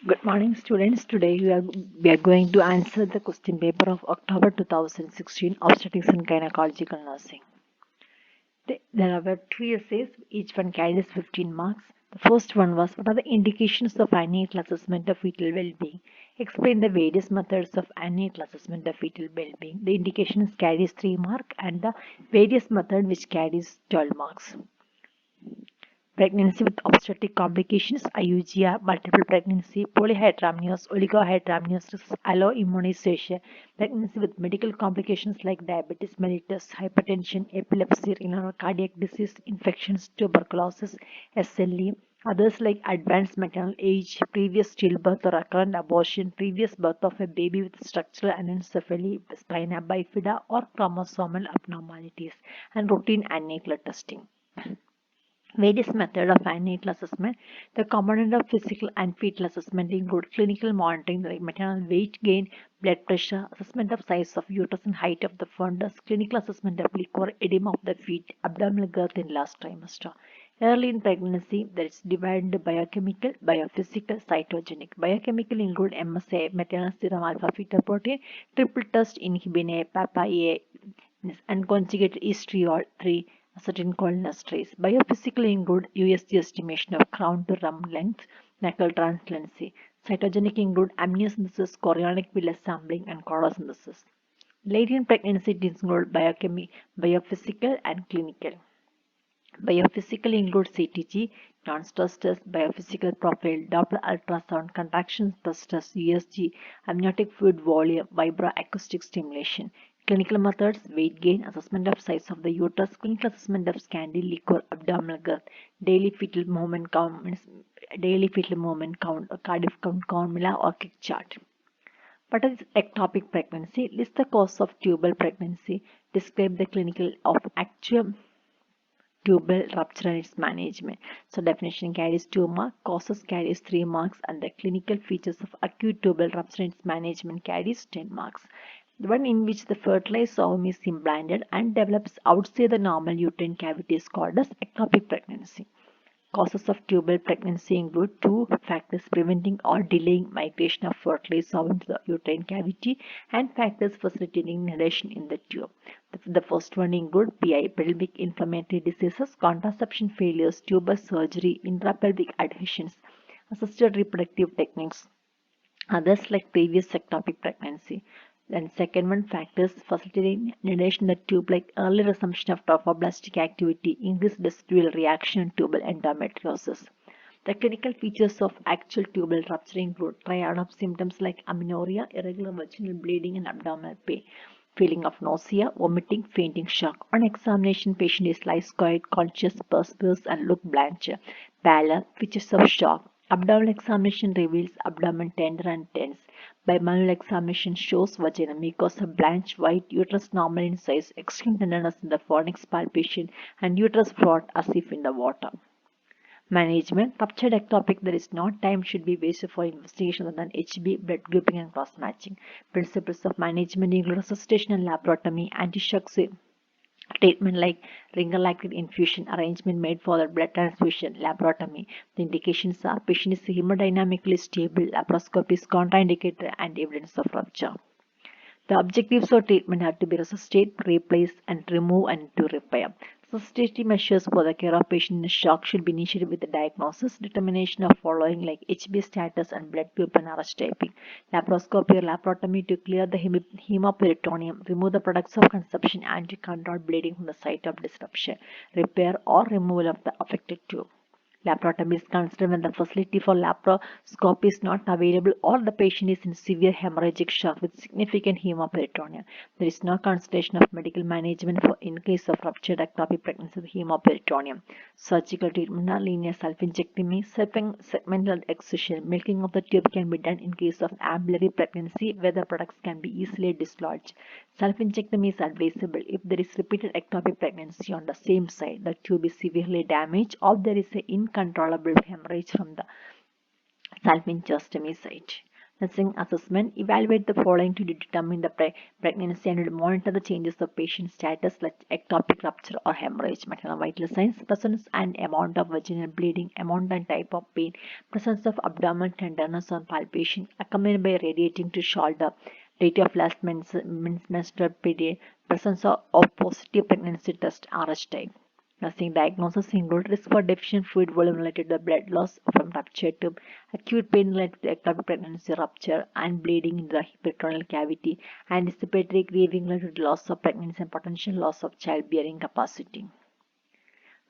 Good morning, students. Today we are going to answer the question paper of October 2016, Obstetrics and Gynecological Nursing. There were three essays, each one carries 15 marks. The first one was what are the indications of antenatal assessment of fetal well-being? Explain the various methods of antenatal assessment of fetal well-being. The indications carries 3 marks and the various method which carries 12 marks. Pregnancy with obstetric complications, IUGR, multiple pregnancy, polyhydramnios, oligohydramniosis, alloimmunization, pregnancy with medical complications like diabetes mellitus, hypertension, epilepsy, renal cardiac disease, infections, tuberculosis, SLE, others like advanced maternal age, previous stillbirth or recurrent abortion, previous birth of a baby with structural anencephaly, spina bifida, or chromosomal abnormalities, and routine antenatal testing. Various methods of antenatal assessment. The component of physical and fetal assessment include clinical monitoring like maternal weight gain, blood pressure, assessment of size of uterus and height of the fundus, clinical assessment of liquor, edema of the feet, abdominal girth in last trimester. Early in pregnancy, there is divided into biochemical, biophysical, cytogenic. Biochemical include MSA, maternal serum alpha fetoprotein, triple test inhibin A, papa A, and conjugated estriol 3 acetylcholinesterase. Biophysical include USG estimation of crown to rump length, knuckle translucency. Cytogenic include amniocentesis, chorionic villus sampling, and chorosynthesis. Late in pregnancy, it include biophysical, and clinical. Biophysical include CTG, non-stress test, biophysical profile, Doppler ultrasound, contraction stress test, USG, amniotic fluid volume, vibroacoustic stimulation. Clinical methods, weight gain, assessment of size of the uterus, clinical assessment of scanty liquor, abdominal girth, daily fetal movement count, cardiac count formula or kick chart. What is ectopic pregnancy? List the cause of tubal pregnancy. Describe the clinical of actual tubal rupture and its management. So definition carries 2 marks, causes carries 3 marks, and the clinical features of acute tubal rupture and its management carries 10 marks. The one in which the fertilized ovum is implanted and develops outside the normal uterine cavity is called as ectopic pregnancy. Causes of tubal pregnancy include 2 factors preventing or delaying migration of fertilized ovum to the uterine cavity and factors facilitating nidation in the tube. The first one include PI, pelvic inflammatory diseases, contraception failures, tubal surgery, intrapelvic adhesions, assisted reproductive techniques, others like previous ectopic pregnancy. Then second one, factors facilitating nidation in the tube like early resumption of trophoblastic activity, increased residual reaction and tubal endometriosis. The clinical features of actual tubal rupture include triad of symptoms like amenorrhea, irregular vaginal bleeding and abdominal pain, feeling of nausea, vomiting, fainting, shock. On examination, patient is lies quiet, conscious, perspires and look blanch, pallor, features of shock. Abdominal examination reveals abdomen tender and tense. Bimanual examination shows vagina mucosa blanch, white, uterus normal in size, extreme tenderness in the fornix palpation, and uterus float as if in the water. Management. Ruptured ectopic, there is not time should be wasted for investigation other than HB, blood grouping, and cross matching. Principles of management include resuscitation and laparotomy, anti-shock treatment like ringalactide infusion, arrangement made for the blood transfusion, laparotomy. The indications are patient is hemodynamically stable, laparoscopy is contraindicated, and evidence of rupture. The objectives of treatment have to be resuscitate, replace, and remove and to repair. Resuscitative measures for the care of patient in shock should be initiated with the diagnosis, determination of following like HB status and blood group and RS typing. Laparoscopy or laparotomy to clear the hemoperitoneum, remove the products of conception and to control bleeding from the site of disruption, repair or removal of the affected tube. Laparotomy is considered when the facility for laparoscopy is not available or the patient is in severe hemorrhagic shock with significant hemoperitoneum. There is no consideration of medical management for in case of ruptured ectopic pregnancy with hemoperitoneum. Surgical treatment are linear self-injectomy, segmental excision. Milking of the tube can be done in case of ambulatory pregnancy where the products can be easily dislodged. Self-injectomy is advisable if there is repeated ectopic pregnancy on the same side, the tube is severely damaged, or there is an incontrollable hemorrhage from the self-injectomy site. Nursing assessment. Evaluate the following to determine the pregnancy and monitor the changes of patient status like ectopic rupture or hemorrhage. Maternal vital signs. Presence and amount of vaginal bleeding, amount and type of pain, presence of abdominal tenderness or palpation, accompanied by radiating to shoulder, rate of last menstrual period, presence of positive pregnancy test RH type. Nursing diagnosis include risk for deficient fluid volume related to blood loss from ruptured tube, acute pain related to ectopic pregnancy rupture and bleeding in the peritoneal cavity, anticipatory grieving related to loss of pregnancy and potential loss of childbearing capacity.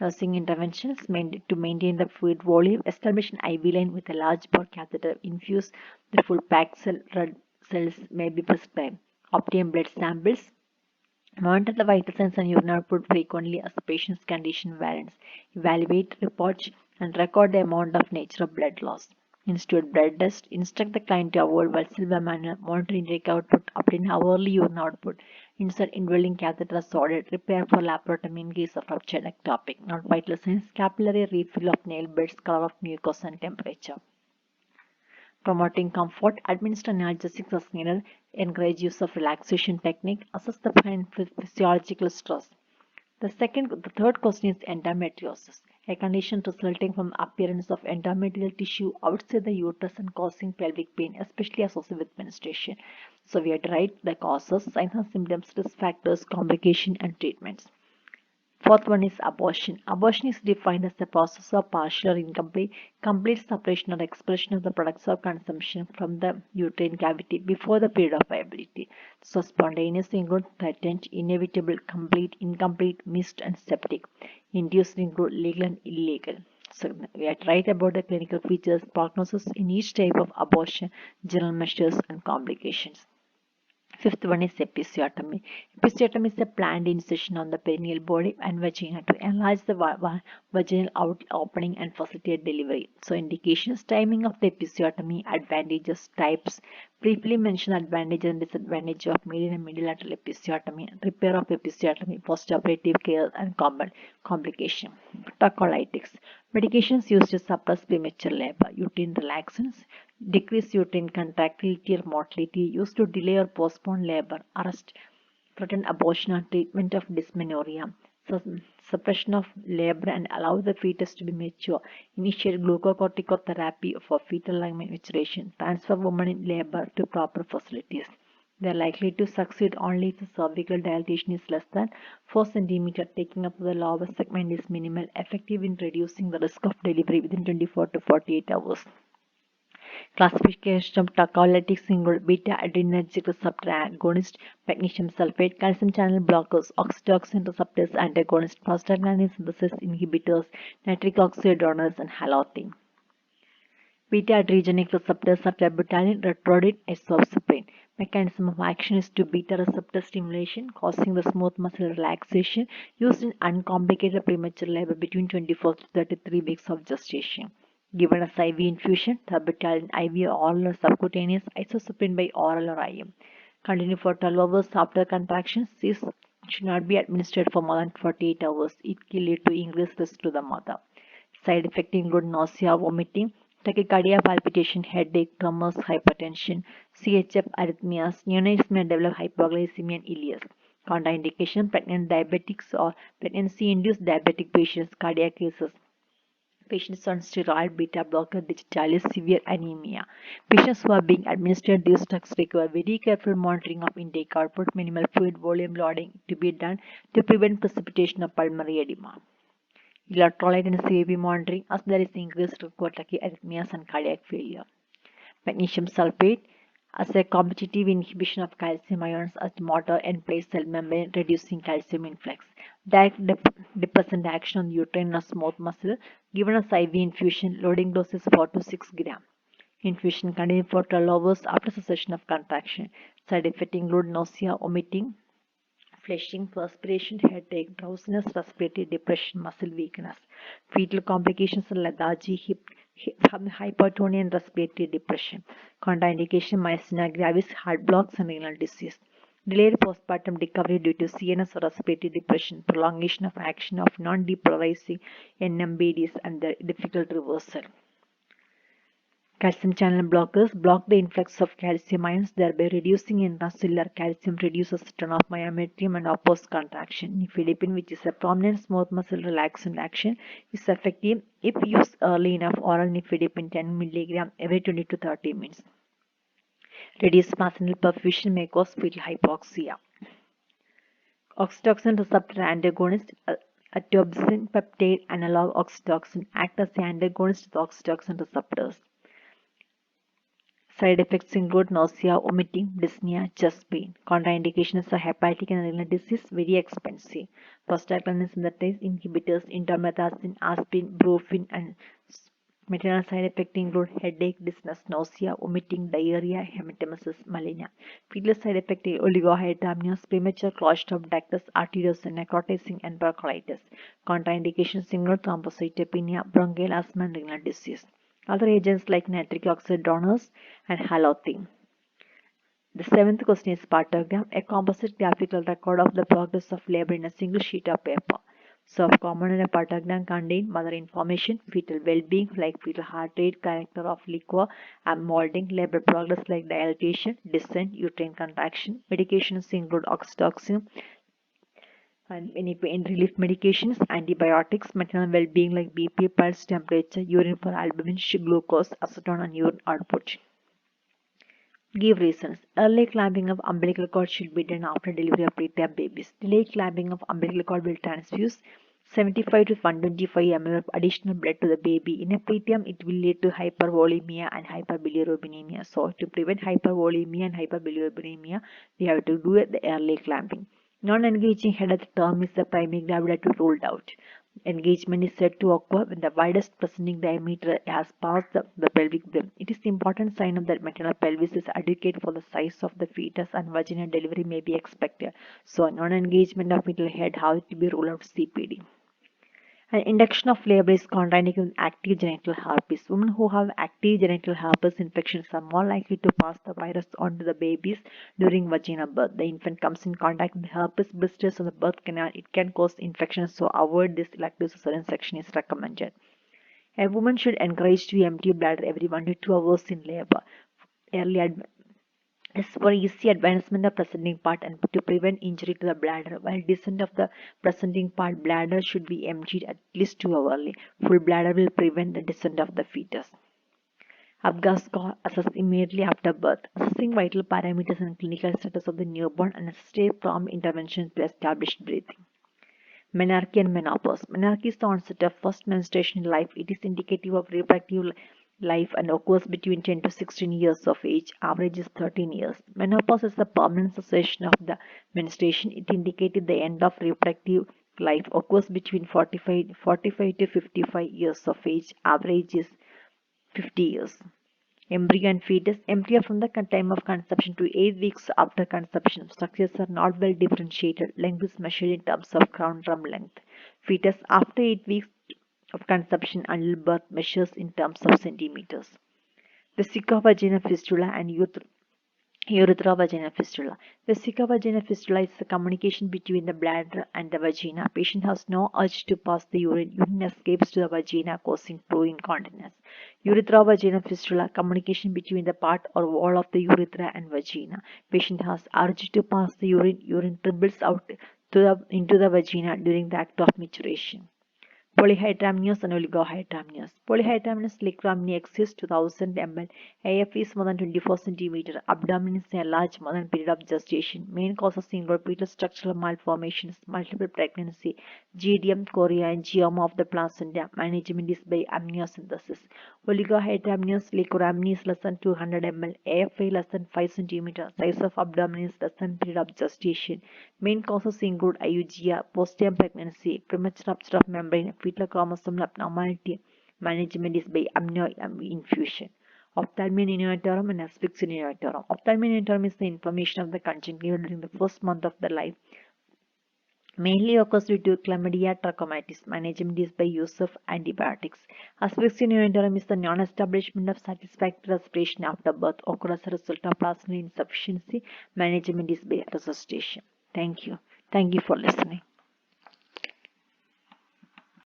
Nursing interventions to maintain the fluid volume, establish an IV line with a large bore catheter, infuse the full packed red cells may be prescribed, obtain blood samples, monitor the vital signs and urine output frequently as the patient's condition varies. Evaluate, report, and record the amount of nature of blood loss. Institute blood test. Instruct the client to avoid Valsalva manner. Monitor intake output. Obtain hourly urine output. Insert indwelling catheter sorted. Prepare for laparotomy in case of ruptured ectopic. Not vital signs. Capillary refill of nail beds. Color of mucus and temperature. Promoting comfort, administer analgesics as needed, encourage use of relaxation technique, assess the physiological stress. The third question is endometriosis, a condition resulting from appearance of endometrial tissue outside the uterus and causing pelvic pain, especially associated with menstruation. So we have to write the causes, signs and symptoms, risk factors, complication, and treatments. Fourth one is abortion. Abortion is defined as the process of partial or incomplete complete separation or expulsion of the products of consumption from the uterine cavity before the period of viability. So spontaneous include threatened, inevitable, complete, incomplete, missed, and septic. Induced include legal and illegal. So we are right about the clinical features, prognosis in each type of abortion, general measures, and complications. Fifth one is episiotomy. Episiotomy is a planned incision on the perineal body and vagina to enlarge the vaginal opening and facilitate delivery. So indications, timing of the episiotomy, advantages, types, briefly mention advantages and disadvantages of median and middle episiotomy, repair of episiotomy, postoperative care and common complication. Tocolytics. Medications used to suppress premature labor, uterine relaxants, decrease uterine contractility or motility, used to delay or postpone labor, arrest, threaten abortion or treatment of dysmenorrhea, suppression of labor and allow the fetus to be mature, initiate glucocorticotherapy for fetal lung maturation, transfer women in labor to proper facilities. They are likely to succeed only if the cervical dilatation is less than 4 cm, taking up the lower segment is minimal, effective in reducing the risk of delivery within 24 to 48 hours. Classification of tocolytics include beta-adrenergic receptor agonist, magnesium sulfate, calcium channel blockers, oxytocin receptors antagonists, prostaglandin synthesis inhibitors, nitric oxide donors, and halothane. Beta-adrenergic receptors are terbutaline, retrodin, azoxystrine. Mechanism of action is to beta receptor stimulation, causing the smooth muscle relaxation, used in uncomplicated premature labor between 24 to 33 weeks of gestation. Given as IV infusion, terbutaline IV oral or subcutaneous, azoxystrine by oral or IM. Continue for 12 hours after contractions. This should not be administered for more than 48 hours. It can lead to increased risk to the mother. Side effects include nausea, vomiting, tachycardia, palpitation, headache, tremors, hypertension, CHF, arrhythmias. Neonates may develop hypoglycemia and ileus. Contraindication: pregnant diabetics or pregnancy-induced diabetic patients, cardiac cases. Patients on steroid beta blocker digitalis, severe anemia. Patients who are being administered these drugs require very careful monitoring of intake output, minimal fluid volume loading to be done to prevent precipitation of pulmonary edema. Electrolyte and CAV monitoring as there is increased risk of tachyarrhythmias and cardiac failure. Magnesium sulfate as a competitive inhibition of calcium ions at motor and place cell membrane, reducing calcium influx. Direct depressant action on uterine or smooth muscle, given as IV infusion, loading dose is 4 to 6 gram. Infusion continued for 12 hours after cessation of contraction. Side effects include nausea, vomiting, flushing, perspiration, headache, drowsiness, respiratory depression, muscle weakness. Fetal complications are lethargy, hypertonia, and respiratory depression. Contraindication: myasthenia gravis, heart blocks, and renal disease. Delayed postpartum recovery due to CNS or respiratory depression, prolongation of action of non-depolarizing NMBDs, and their difficult reversal. Calcium channel blockers block the influx of calcium ions, thereby reducing intracellular calcium, reduces return of myometrium and oppose contraction. Nifedipine, which is a prominent smooth muscle relaxant action, is effective if used early enough. Oral nifedipine 10 mg every 20 to 30 minutes. Reduced placental perfusion may cause fetal hypoxia. Oxytocin receptor antagonist, atopisin peptide analog oxytocin, act as the antagonist to the oxytocin receptors. Side effects include nausea, vomiting, dyspnea, chest pain. Contraindications are hepatic and renal disease, very expensive. Prostaglandin synthetase inhibitors, indomethacin, aspirin, brufen, and maternal side effects include headache, dizziness, nausea, vomiting, diarrhea, hematemesis, malignant. Fetal side effects oligohydramnios, premature closure of ductus arteriosus, necrotizing enterocolitis. Contraindications include thrombocytopenia, bronchial asthma, and renal disease. Other agents like nitric oxide donors and halothane. The seventh question is partogram, a composite graphical record of the progress of labor in a single sheet of paper. So, common in a partogram contain mother information, fetal well-being like fetal heart rate, character of liquor, and molding, labor progress like dilatation, descent, uterine contraction. Medications include oxytocin, and any pain relief medications, antibiotics, maternal well-being like BP, pulse, temperature, urine for albumin, glucose, acetone, and urine output. Give reasons. Early clamping of umbilical cord should be done after delivery of preterm babies. Delayed clamping of umbilical cord will transfuse 75 to 125 ml of additional blood to the baby. In a preterm, it will lead to hypervolemia and hyperbilirubinemia. So, to prevent hypervolemia and hyperbilirubinemia, we have to do the early clamping. Non-engaging head at the term is the primary gravidator ruled out. Engagement is said to occur when the widest presenting diameter has passed the pelvic brim. It is an important sign of that maternal pelvis is adequate for the size of the fetus and vaginal delivery may be expected. So, non-engagement of fetal head has to be ruled out CPD. An induction of labor is contraindicated with active genital herpes. Women who have active genital herpes infections are more likely to pass the virus on to the babies during vaginal birth. The infant comes in contact with herpes blisters on the birth canal. It can cause infections, so avoid this elective cesarean section is recommended. A woman should encourage to empty bladder every 1 to 2 hours in labor. Early is for easy advancement of presenting part and to prevent injury to the bladder. While descent of the presenting part bladder should be emptied at least 2 hourly. Full bladder will prevent the descent of the fetus. ABGA score assessed immediately after birth, assessing vital parameters and clinical status of the newborn and assisted prompt intervention to establish breathing. Menarche and menopause. Menarche is the onset of first menstruation in life. It is indicative of reproductive life and occurs between 10 to 16 years of age. Average is 13 years. Menopause is the permanent cessation of the menstruation. It indicated the end of reproductive life. Occurs between 45 to 55 years of age. Average is 50 years. Embryo and fetus. Embryo from the time of conception to 8 weeks after conception. Structures are not well differentiated. Length is measured in terms of crown drum length. Fetus after 8 weeks of conception until birth measures in terms of centimeters. Vesica-vaginal fistula and urethra-vaginal fistula. Vesica-vaginal fistula is the communication between the bladder and the vagina. Patient has no urge to pass the urine. Urine escapes to the vagina, causing true incontinence. Urethra-vaginal fistula, communication between the part or wall of the urethra and vagina. Patient has urge to pass the urine. Urine dribbles out into the vagina during the act of maturation. Polyhydramnios and oligohydramnios. Polyhydramnios liquid exceeds 2000 ml. AF is more than 24 cm. Abdomen is enlarged more than period of gestation. Main causes include fetal structural malformations, multiple pregnancy, GDM, chorea, and geoma of the placenta. Management is by amniocentesis. Oligohydramnios liquid is less than 200 ml. AFI less than 5 cm. Size of abdomen is less than period of gestation. Main causes include IUGR, postpartum pregnancy, premature rupture of membrane, fetal chromosomal abnormality. Management is by amnio infusion. Ophthalmia neonatorium and asphyxia neonatorium. Ophthalmia neonatorium is the inflammation of the conjunctiva during the first month of the life. Mainly occurs due to chlamydia trachomatis. Management is by use of antibiotics. Asphyxia neonatorium is the non-establishment of satisfactory respiration after birth, occurs as a result of placental insufficiency. Management is by resuscitation. Thank you. Thank you for listening.